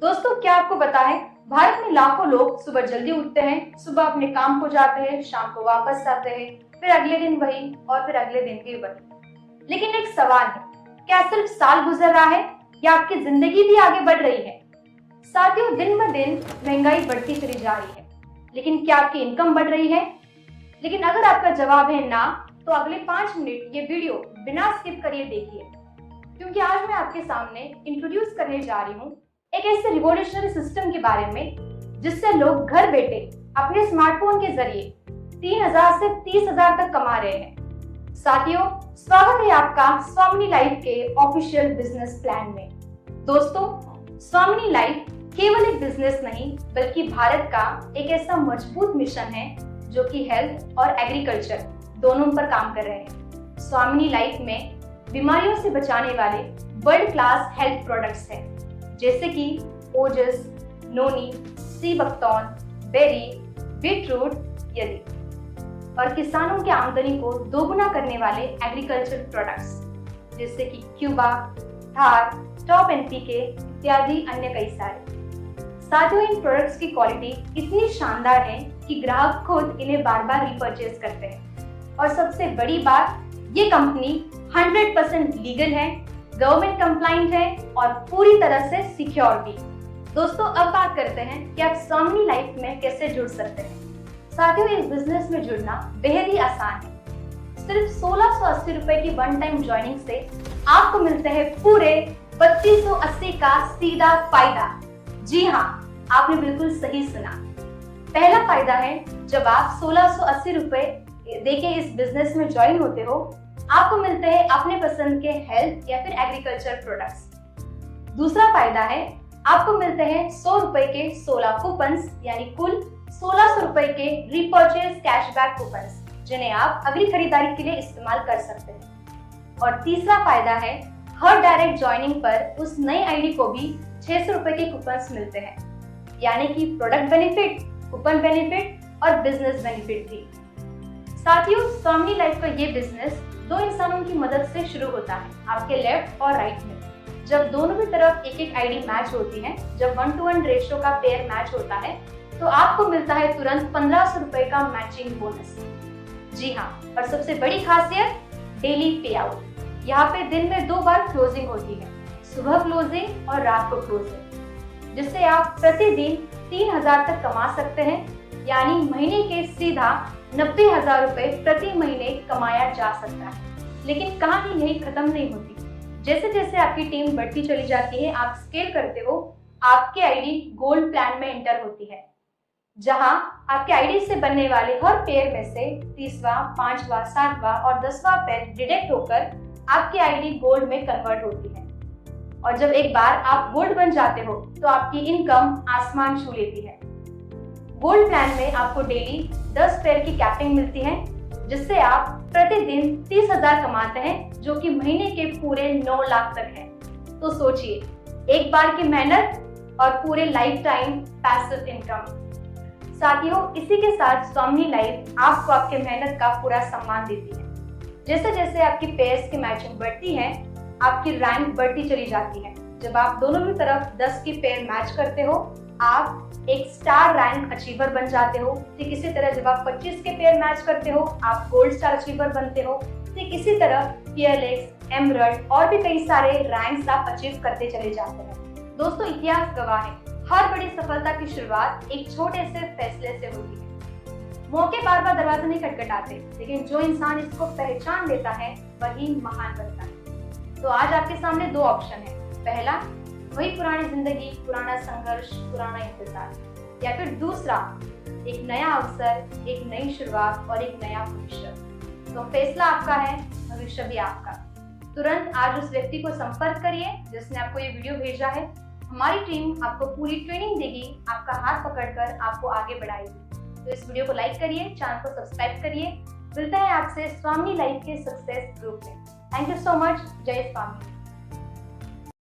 दोस्तों, क्या आपको पता है भारत में लाखों लोग सुबह जल्दी उठते हैं, सुबह अपने काम को जाते हैं, शाम को वापस आते हैं, फिर अगले दिन वही और फिर अगले दिन भी वही। लेकिन एक सवाल है, क्या सिर्फ साल गुजर रहा है या आपकी जिंदगी भी आगे बढ़ रही है? साथियों, दिन ब दिन महंगाई बढ़ती चली जा रही है, लेकिन क्या आपकी इनकम बढ़ रही है? लेकिन अगर आपका जवाब है ना, तो अगले 5 मिनट ये वीडियो बिना स्किप करिए देखिए, क्योंकि आज मैं आपके सामने इंट्रोड्यूस करने जा रही हूँ एक ऐसे रिवॉल्यूशनरी सिस्टम के बारे में जिससे लोग घर बैठे अपने स्मार्टफोन के जरिए 3,000 से 30,000 तक कमा रहे हैं। साथियों, स्वागत है आपका स्वामिनी लाइफ के ऑफिशियल बिजनेस प्लान में। दोस्तों, स्वामिनी लाइफ केवल एक बिजनेस नहीं बल्कि भारत का एक ऐसा मजबूत मिशन है जो कि हेल्थ और एग्रीकल्चर दोनों पर काम कर रहे हैं। स्वामिनी लाइफ में बीमारियों से बचाने वाले वर्ल्ड क्लास हेल्थ प्रोडक्ट्स हैं, जैसे कि ओजस, नोनी, सी बकथॉर्न, बेरी, बीटरूट आदि, और किसानों की आमदनी को दोगुना करने वाले एग्रीकल्चर प्रोडक्ट्स जैसे कि क्यूबा, थार, टॉप एनपीके इत्यादि अन्य कई सारे। साथियों, इन प्रोडक्ट्स की क्वालिटी इतनी शानदार है कि ग्राहक खुद इन्हें बार बार रीपर्चेज करते हैं। और सबसे बड़ी बात, ये कंपनी 100% लीगल है, गवर्नमेंट कंप्लाइंट है और पूरी तरह से सिक्योर भी। दोस्तों, अब बात करते हैं कि आप स्वामिनी लाइफ में कैसे जुड़ सकते हैं। साथियों, इस बिजनेस में जुड़ना बेहद ही आसान है। सिर्फ 1680 रुपए की वन टाइम ज्वाइनिंग से आपको मिलते हैं पूरे 3280 का सीधा फायदा। जी हाँ, आपने बिल्कुल सही सुना। पहला फायदा है, जब आप 1680 रुपए देके इस बिजनेस में ज्वाइन होते हो, आपको मिलते हैं अपने पसंद के हेल्थ या फिर एग्रीकल्चर प्रोडक्ट्स। दूसरा फायदा है, आपको मिलते हैं 100 रुपए के 16 कूपन्स, यानी कुल 1600 रुपए के रीपर्चेज कैशबैक कूपन्स, जिन्हें आप अगली खरीदारी के लिए इस्तेमाल कर सकते हैं। और तीसरा फायदा है, हर डायरेक्ट ज्वाइनिंग पर उस नई आईडी को भी 600 रुपए के कूपन्स मिलते हैं, यानी कि प्रोडक्ट बेनिफिट, कूपन बेनिफिट और बिजनेस बेनिफिट भी। साथियों, स्वामिनी लाइफ का ये बिजनेस 2 इंसानों की मदद से शुरू होता है, आपके लेफ्ट और राइट में। जब दोनों की तरफ एक एक आईडी मैच होती है, जब 1:1 रेशियो का पेयर मैच होता है, तो आपको मिलता है तुरंत 1500 रुपए का मैचिंग बोनस। जी हाँ, और सबसे बड़ी खासियत, डेली पे आउट। यहाँ पे दिन में 2 बार क्लोजिंग होती है, सुबह क्लोजिंग और रात को क्लोजिंग, जिससे आप प्रतिदिन 3000 तक कमा सकते हैं, यानी महीने के सीधा 90,000 रुपए प्रति महीने कमाया जा सकता है। लेकिन कहानी यही खत्म नहीं होती। जैसे जैसे आपकी टीम बढ़ती चली जाती है, आप स्केल करते हो, आपकी आईडी गोल्ड प्लान में एंटर होती है, जहां आपके आईडी से बनने वाले हर पेयर में से 30वां, 5वां, 7वां और 10वां पेयर डिडक्ट होकर आपकी आईडी गोल्ड में कन्वर्ट होती है। और जब एक बार आप गोल्ड बन जाते हो, तो आपकी इनकम आसमान छू लेती है। गोल्ड प्लान में आपको डेली 10 पेयर की कैपिंग मिलती है, जिससे आप प्रतिदिन 30,000 कमाते हैं, जो कि महीने के पूरे 9 लाख तक है। तो सोचिए, एक बार की मेहनत और पूरे लाइफ टाइम पैसिव इनकम। साथियों, इसी के साथ स्वामिनी लाइफ आपको आपके मेहनत का पूरा सम्मान देती है। जैसे जैसे आपकी पेयर्स की मैचिंग बढ़ती है, आपकी रैंक बढ़ती चली जाती है। जब आप दोनों की तरफ 10 की पेयर मैच करते हो, आप एक स्टार रैंक अचीवर बन जाते हो। ठीक इसी तरह जब आप 25 के पेयर मैच करते हो, आप गोल्ड स्टार अचीवर बनते हो। ठीक इसी तरह पीएलएक्स, एमरल्ड और भी कई सारे रैंक्स आप अचीव करते चले जाते हैं। दोस्तों, इतिहास गवाह है, हर बड़ी सफलता की शुरुआत एक छोटे से फैसले से होती है। मौके बार बार दरवाजा नहीं खटखटाते, लेकिन जो इंसान इसको पहचान लेता है वही महान बनता है। तो आज आपके सामने 2 ऑप्शन है। पहला, वही पुरानी जिंदगी, पुराना संघर्ष, पुराना इंतजार, या फिर दूसरा, एक नया अवसर, एक नई शुरुआत और एक नया भविष्य। तो फैसला आपका है, भविष्य भी आपका। तुरंत आज उस व्यक्ति को संपर्क करिए जिसने आपको ये वीडियो भेजा है। हमारी टीम आपको पूरी ट्रेनिंग देगी, आपका हाथ पकड़कर आपको आगे बढ़ाएगी। तो इस वीडियो को लाइक करिए, चैनल को सब्सक्राइब करिए। मिलते हैं आपसे स्वामिनी लाइफ के सक्सेस ग्रुप में। Thank you so much. जय स्वामी।